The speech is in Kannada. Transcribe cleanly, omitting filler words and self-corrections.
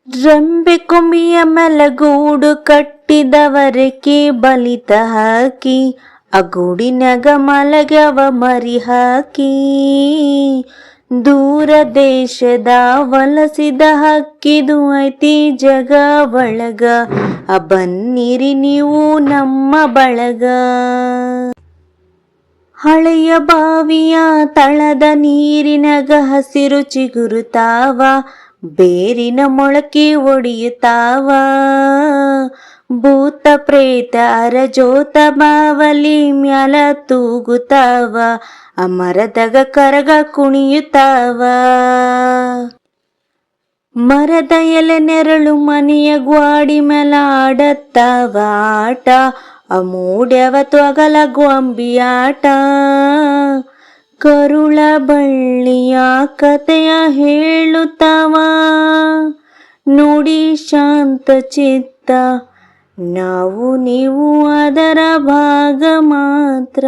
ರೆಂಬೆ ಕೊಂಬಿಯ ಮೇಲೆ ಗೂಡು ಕಟ್ಟಿದವರೆಕೆ ಬಲಿತ ಹಾಕಿ ಆ ಗೂಡಿನಾಗ ಮಲಗ್ಯವ ಮರಿ ಹಾಕಿ. ದೂರ ದೇಶದ ವಲಸಿದ ಹಕ್ಕಿದು ಐತಿ ಜಗ ಒಳಗ, ಬನ್ನಿರಿ ನೀವು ನಮ್ಮ ಬಳಗ. ಹಳೆಯ ಬಾವಿಯ ತಳದ ನೀರಿನಾಗ ಹಸಿರು ಚಿಗುರುತ್ತಾವ, ಬೇರಿನ ಮೊಳಕೆ ಒಡೆಯುತ್ತಾವ. ಭೂತ ಪ್ರೇತ ಅರಜೋತ ಬಾವಲಿ ಮ್ಯಾಲ ತೂಗುತ್ತಾವ, ಮರದಾಗ ಕರಗ ಕುಣಿಯುತ್ತಾವ. ಮರದ ಎಲೆ ನೆರಳು ಮನೆಯ ಗ್ವಾಡಿ ಮೇಲ ಆಡತ್ತಾವ ಆಟ, ಮೂಡ್ಯವ ತೊಗಲ ಗೊಂಬಿಯಾಟ. ಕರುಳ ಬಳ್ಳಿಯ ಕತೆಯ ಹೇಳುತ್ತಾವ, ನೋಡಿ ಶಾಂತ ಚಿತ್ತ ನಾವು ನೀವು ಅದರ ಭಾಗ ಮಾತ್ರ.